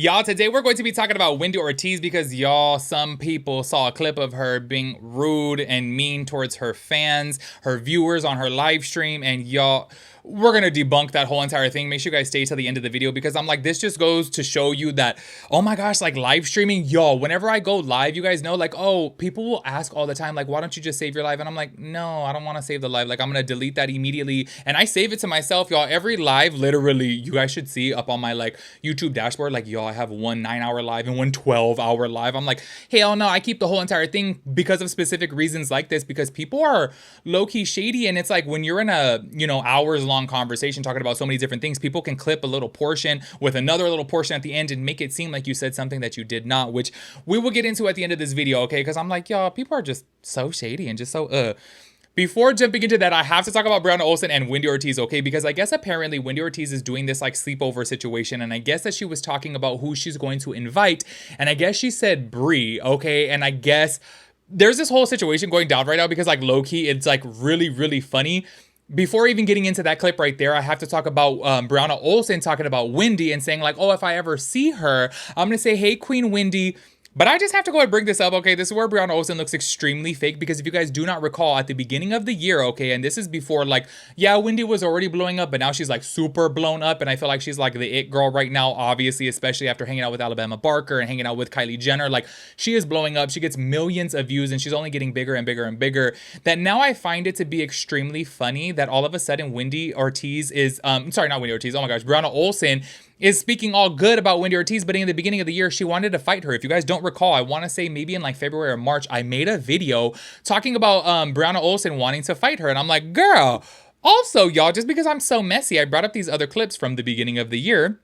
Y'all, today we're going to be talking about Wendy Ortiz because y'all, some people saw a clip of her being rude and mean towards her fans, her viewers on her live stream, and y'all, we're gonna debunk that whole entire thing. Make sure you guys stay till the end of the video because I'm like, this just goes to show you that, oh my gosh, like live streaming, y'all, whenever I go live, you guys know, like, oh, people will ask all the time, like, why don't you just save your live? And I'm like, no, I don't want to save the live. Like, I'm gonna delete that immediately. And I save it to myself, y'all. Every live, literally, you guys should see up on my like YouTube dashboard, like, y'all, I have one 9-hour live and one 12-hour live. I'm like, hell no, I keep the whole entire thing because of specific reasons like this, because people are low-key shady. And it's like when you're in a, you know, hours long conversation talking about so many different things, people can clip a little portion with another little portion at the end and make it seem like you said something that you did not, which we will get into at the end of this video, okay? Because I'm like, y'all, people are just so shady and just so Before jumping into that, I have to talk about Bri Olsen and Wendy Ortiz, okay? Because I guess apparently Wendy Ortiz is doing this like sleepover situation, and I guess that she was talking about who she's going to invite, and I guess she said Bri, okay? And I guess there's this whole situation going down right now because like low-key, it's like really funny. Before even getting into that clip right there, I have to talk about Bri Olsen talking about Wendy and saying like, oh, if I ever see her, I'm gonna say, hey, Queen Wendy. But I just have to go ahead and bring this up, okay? This is where Bri Olsen looks extremely fake because if you guys do not recall, at the beginning of the year, okay, and this is before, like, yeah, Wendy was already blowing up, but now she's, like, super blown up, and I feel like she's, like, the it girl right now, obviously, especially after hanging out with Alabama Barker and hanging out with Kylie Jenner. Like, she is blowing up. She gets millions of views, and she's only getting bigger and bigger and bigger. That now I find it to be extremely funny that all of a sudden Wendy Ortiz is, sorry, not Wendy Ortiz, oh my gosh, Bri Olsen is speaking all good about Wendy Ortiz, but in the beginning of the year, she wanted to fight her. If you guys don't recall, I want to say maybe in like February or March, I made a video talking about Bri Olsen wanting to fight her. And I'm like, girl, also, y'all, just because I'm so messy, I brought up these other clips from the beginning of the year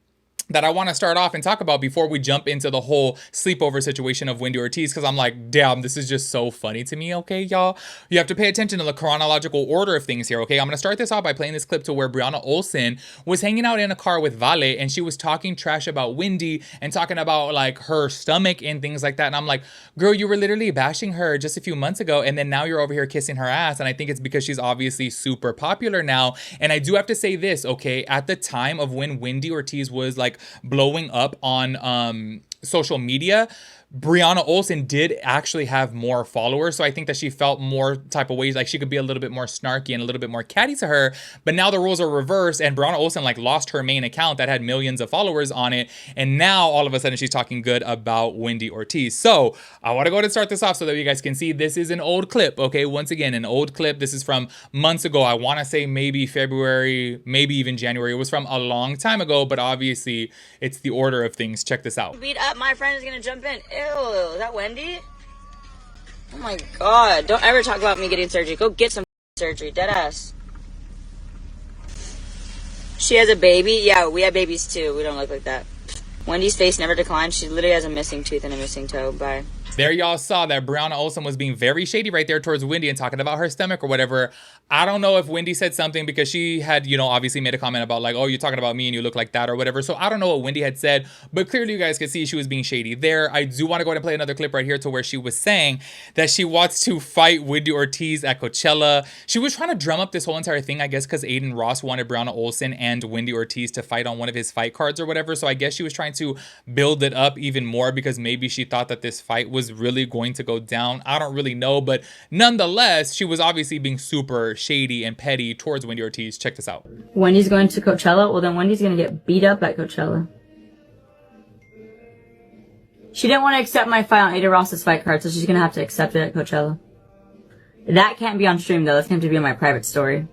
that I want to start off and talk about before we jump into the whole sleepover situation of Wendy Ortiz, because I'm like, damn, this is just so funny to me, okay, y'all? You have to pay attention to the chronological order of things here, okay? I'm going to start this off by playing this clip to where Bri Olsen was hanging out in a car with Vale, and she was talking trash about Wendy and talking about, like, her stomach and things like that, and I'm like, girl, you were literally bashing her just a few months ago, and then now you're over here kissing her ass, and I think it's because she's obviously super popular now, and I do have to say this, okay? At the time of when Wendy Ortiz was, like, blowing up on social media, Bri Olsen did actually have more followers, so I think that she felt more type of ways, like she could be a little bit more snarky and a little bit more catty to her, but now the roles are reversed, and Bri Olsen like lost her main account that had millions of followers on it, and now all of a sudden she's talking good about Wendy Ortiz. So I want to go ahead and start this off so that you guys can see this is an old clip, okay? Once again, an old clip. This is from months ago. I want to say maybe February, maybe even January. It was from a long time ago, but obviously it's the order of things. Check this out. Beat up, my friend is gonna jump in. Ew, is that Wendy? Oh my god, don't ever talk about me getting surgery. Go get some surgery, deadass. She has a baby? Yeah, we have babies too. We don't look like that. Wendy's face never declines. She literally has a missing tooth and a missing toe. Bye. There y'all saw that Bri Olsen was being very shady right there towards Wendy and talking about her stomach or whatever. I don't know if Wendy said something because she had, you know, obviously made a comment about like, oh, you're talking about me and you look like that or whatever. So I don't know what Wendy had said, but clearly you guys could see she was being shady there. I do want to go ahead and play another clip right here to where she was saying that she wants to fight Wendy Ortiz at Coachella. She was trying to drum up this whole entire thing, I guess, because Aiden Ross wanted Bri Olsen and Wendy Ortiz to fight on one of his fight cards or whatever. So I guess she was trying to build it up even more because maybe she thought that this fight was really going to go down. I don't really know, but nonetheless, she was obviously being super shady and petty towards Wendy Ortiz. Check this out. Wendy's going to Coachella? Well, then Wendy's going to get beat up at Coachella. She didn't want to accept my fight on Ada Ross's fight card, so she's going to have to accept it at Coachella. That can't be on stream, though. That's going to have to be on my private story.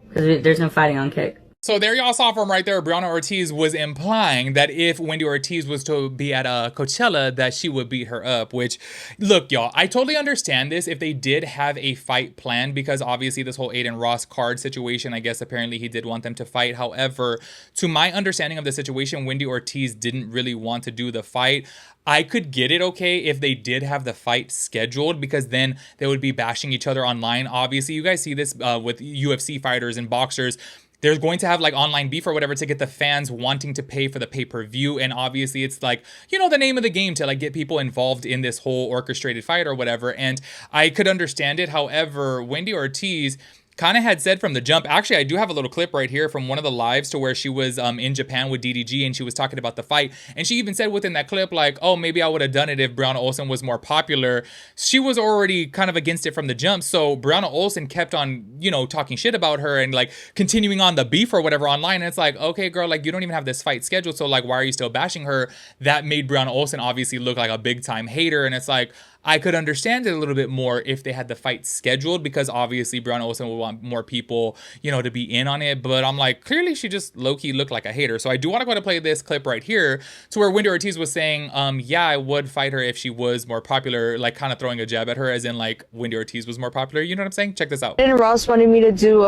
Because there's no fighting on Kick. So there y'all saw from right there, Bri Ortiz was implying that if Wendy Ortiz was to be at a Coachella, that she would beat her up, which, look, y'all, I totally understand this if they did have a fight planned, because obviously this whole Aiden Ross card situation, I guess apparently he did want them to fight. However, to my understanding of the situation, Wendy Ortiz didn't really want to do the fight. I could get it, okay, if they did have the fight scheduled, because then they would be bashing each other online. Obviously, you guys see this with UFC fighters and boxers. There's going to have like online beef or whatever to get the fans wanting to pay for the pay-per-view. And obviously it's like, you know, the name of the game to like get people involved in this whole orchestrated fight or whatever. And I could understand it. However, Wendy Ortiz, kind of had said from the jump. Actually, I do have a little clip right here from one of the lives to where she was in Japan with DDG, and she was talking about the fight, and she even said within that clip like, oh, maybe I would have done it if Brianna Olsen was more popular. She was already kind of against it from the jump, so Brianna Olsen kept on, you know, talking shit about her and like continuing on the beef or whatever online, and it's like, okay girl, like you don't even have this fight scheduled, so like why are you still bashing her? That made Brianna Olsen obviously look like a big time hater, and it's like, I could understand it a little bit more if they had the fight scheduled, because obviously Bri Olsen would want more people, you know, to be in on it. But I'm like, clearly she just low-key looked like a hater. So I do want to go ahead and play this clip right here to where Wendy Ortiz was saying, yeah, I would fight her if she was more popular, like kind of throwing a jab at her as in like Wendy Ortiz was more popular. You know what I'm saying? Check this out. And Ross wanted me to do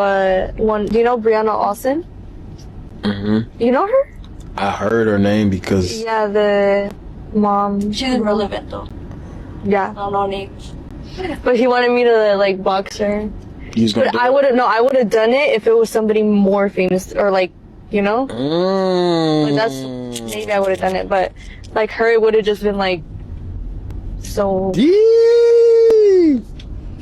one. Do you know Brianna Olsen? Mm-hmm. You know her? I heard her name because... Yeah, the mom. She's irrelevant though. Yeah. I don't know names. But he wanted me to like box her. He's gonna But I would have done it if it was somebody more famous or like, you know? Like that's, maybe I would have done it. But like her, it would have just been like, so...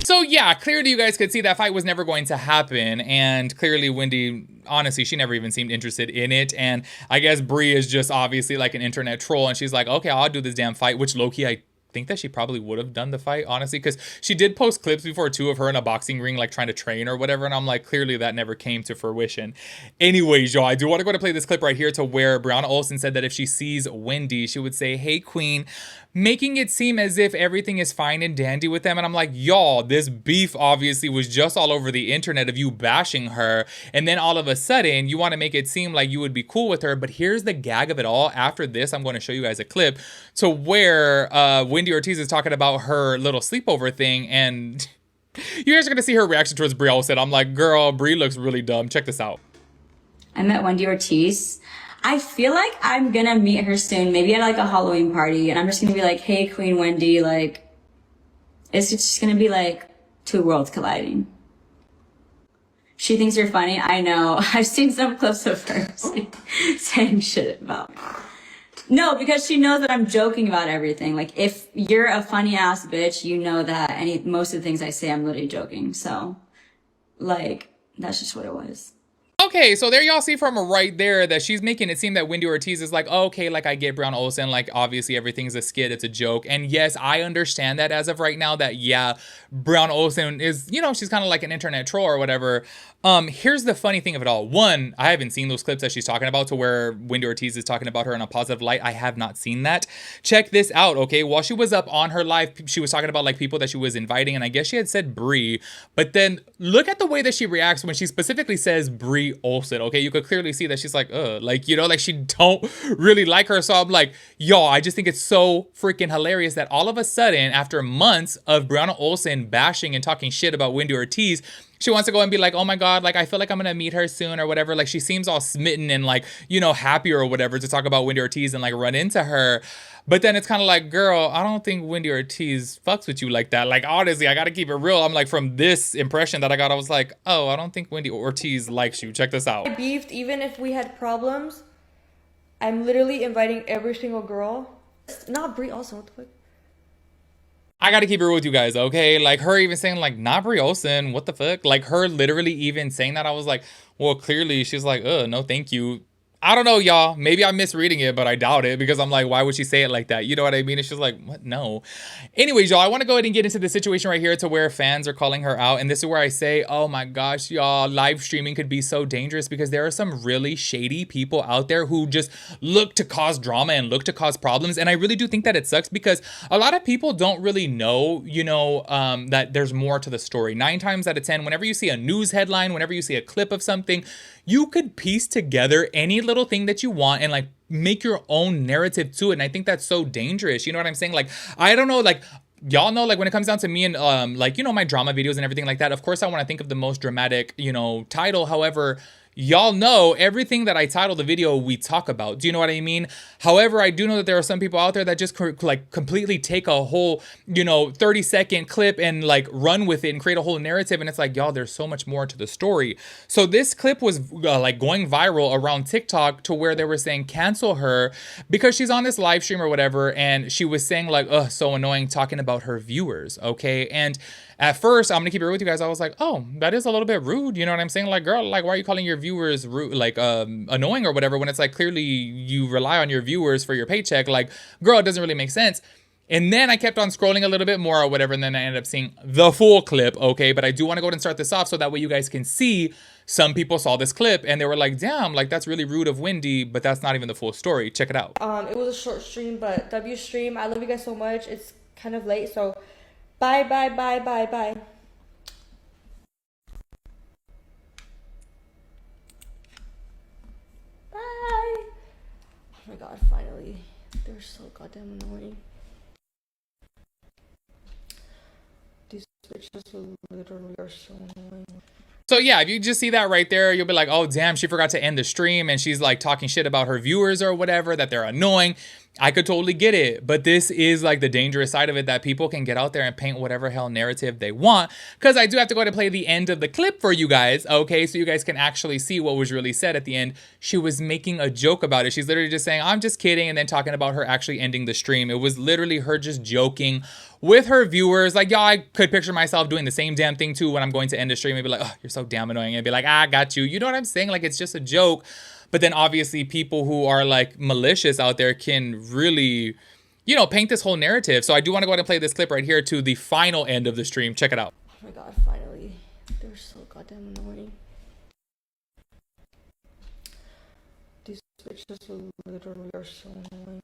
So yeah, clearly you guys could see that fight was never going to happen, and clearly Wendy, honestly, she never even seemed interested in it, and I guess Bri is just obviously like an internet troll, and she's like, okay, I'll do this damn fight, which low-key I think that she probably would have done the fight, honestly, because she did post clips before too of her in a boxing ring like trying to train or whatever, and I'm like, clearly that never came to fruition. Anyways, y'all, I do want to go to play this clip right here to where Brianna Olsen said that if she sees Wendy, she would say, hey queen, making it seem as if everything is fine and dandy with them. And I'm like, y'all, this beef obviously was just all over the internet of you bashing her, and then all of a sudden you want to make it seem like you would be cool with her. But here's the gag of it all. After this, I'm going to show you guys a clip to where Wendy Ortiz is talking about her little sleepover thing, and you guys are going to see her reaction towards Bri Olsen. I'm like, girl, Bri looks really dumb. Check this out. I met Wendy Ortiz. I feel like I'm gonna meet her soon, maybe at like a Halloween party, and I'm just gonna be like, hey, Queen Wendy, like, it's just gonna be like two worlds colliding. She thinks you're funny, I know. I've seen some clips of her saying shit about me. No, because she knows that I'm joking about everything. Like, if you're a funny ass bitch, you know that most of the things I say, I'm literally joking. So, like, that's just what it was. Okay, so there y'all see from right there that she's making it seem that Wendy Ortiz is like, oh, okay, like I get Brianna Olsen, like obviously everything's a skit, it's a joke. And yes, I understand that as of right now that, yeah, Brianna Olsen is, you know, she's kind of like an internet troll or whatever. Here's the funny thing of it all. One, I haven't seen those clips that she's talking about to where Wendy Ortiz is talking about her in a positive light. I have not seen that. Check this out, okay? While she was up on her live, she was talking about like people that she was inviting, and I guess she had said Bri, but then look at the way that she reacts when she specifically says Bri Olsen, okay? You could clearly see that she's like, like, you know, like she don't really like her. So I'm like, y'all, I just think it's so freaking hilarious that all of a sudden, after months of Brianna Olsen bashing and talking shit about Wendy Ortiz, she wants to go and be like, oh my God, like, I feel like I'm going to meet her soon or whatever. Like, she seems all smitten and like, you know, happy or whatever to talk about Wendy Ortiz and like run into her. But then it's kind of like, girl, I don't think Wendy Ortiz fucks with you like that. Like, honestly, I got to keep it real. I'm like, from this impression that I got, I was like, oh, I don't think Wendy Ortiz likes you. Check this out. I beefed, even if we had problems, I'm literally inviting every single girl. Not Bri Olsen, what the fuck? I gotta keep it real with you guys, okay? Like, her even saying, like, not Bri Olsen, what the fuck? Like, her literally even saying that, I was like, well, clearly she's like, no, thank you. I don't know, y'all. Maybe I'm misreading it, but I doubt it, because I'm like, why would she say it like that? You know what I mean? It's just like, what? No. Anyways, y'all, I want to go ahead and get into the situation right here to where fans are calling her out. And this is where I say, oh my gosh, y'all, live streaming could be so dangerous because there are some really shady people out there who just look to cause drama and look to cause problems. And I really do think that it sucks because a lot of people don't really know, you know, that there's more to the story. 9 times out of 10, whenever you see a news headline, whenever you see a clip of something, you could piece together any little thing that you want and like make your own narrative to it. And I think that's so dangerous. You know what I'm saying? Like, I don't know, like, y'all know, like, when it comes down to me and like, you know, my drama videos and everything like that, of course I want to think of the most dramatic, you know, title. However, y'all know everything that I title the video we talk about. Do you know what I mean? However, I do know that there are some people out there that just like completely take a whole, you know, 30-second clip and like run with it and create a whole narrative. And it's like, y'all, there's so much more to the story. So this clip was like going viral around TikTok to where they were saying cancel her because she's on this live stream or whatever. And she was saying like, oh, so annoying talking about her viewers. Okay. And At first, I'm gonna keep it real with you guys. I was like, oh, that is a little bit rude. You know what I'm saying? Like, girl, like, why are you calling your viewers rude, like, annoying or whatever, when it's like clearly you rely on your viewers for your paycheck? Like, girl, it doesn't really make sense. And then I kept on scrolling a little bit more or whatever, and then I ended up seeing the full clip, okay? But I do want to go ahead and start this off so that way you guys can see some people saw this clip and they were like, damn, like, that's really rude of Wendy, but that's not even the full story. Check it out. It was a short stream, but W stream. I love you guys so much. It's kind of late, so bye, bye, bye, bye, bye. Bye. Oh my god, finally. They're so goddamn annoying. These bitches literally are so annoying. So yeah, if you just see that right there, you'll be like, oh, damn, she forgot to end the stream and she's like talking shit about her viewers or whatever, that they're annoying. I could totally get it, but this is like the dangerous side of it, that people can get out there and paint whatever hell narrative they want, because I do have to go ahead and play the end of the clip for you guys, okay, so you guys can actually see what was really said at the end. She was making a joke about it. She's literally just saying, I'm just kidding, and then talking about her actually ending the stream. It was literally her just joking with her viewers. Like, y'all, I could picture myself doing the same damn thing too when I'm going to end a stream and be like, oh, you're so damn annoying, and be like, I got you. You know what I'm saying? Like, it's just a joke. But then obviously people who are like malicious out there can really, you know, paint this whole narrative. So I do want to go ahead and play this clip right here to the final end of the stream. Check it out. Oh my god, finally. They're so goddamn annoying. These bitches literally are so annoying.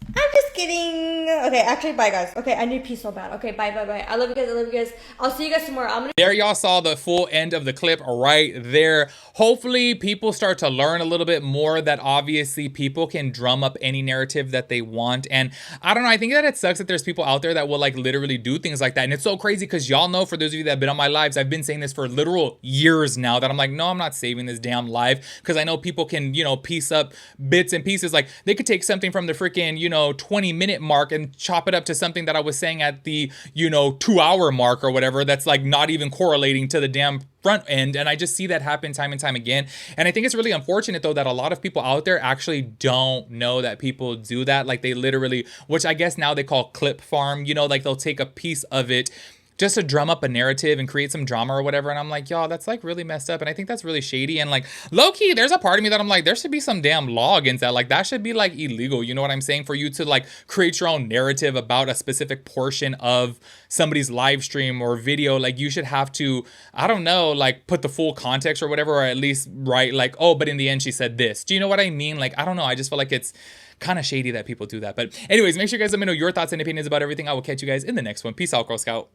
I'm just kidding. Okay, actually, bye, guys. Okay, I need peace so bad. Okay, bye, bye, bye. I love you guys. I love you guys. I'll see you guys tomorrow. There y'all saw the full end of the clip right there. Hopefully people start to learn a little bit more that obviously people can drum up any narrative that they want. And I don't know, I think that it sucks that there's people out there that will like literally do things like that. And it's so crazy because y'all know, for those of you that have been on my lives, I've been saying this for literal years now, that I'm like, no, I'm not saving this damn live, because I know people can, you know, piece up bits and pieces. Like, they could take something from the freaking, you know, 20-minute mark and chop it up to something that I was saying at the, you know, 2-hour mark or whatever, that's like not even correlating to the damn front end. And I just see that happen time and time again. And I think it's really unfortunate though that a lot of people out there actually don't know that people do that. Like, they literally, which I guess now they call clip farm, you know, like they'll take a piece of it just to drum up a narrative and create some drama or whatever. And I'm like, y'all, that's like really messed up. And I think that's really shady. And like, low-key, there's a part of me that I'm like, there should be some damn law against that. Like, that should be like illegal. You know what I'm saying? For you to like create your own narrative about a specific portion of somebody's live stream or video. Like, you should have to, I don't know, like put the full context or whatever, or at least write like, oh, but in the end she said this. Do you know what I mean? Like, I don't know. I just feel like it's kind of shady that people do that. But anyways, make sure you guys let me know your thoughts and opinions about everything. I will catch you guys in the next one. Peace out, Girl Scout.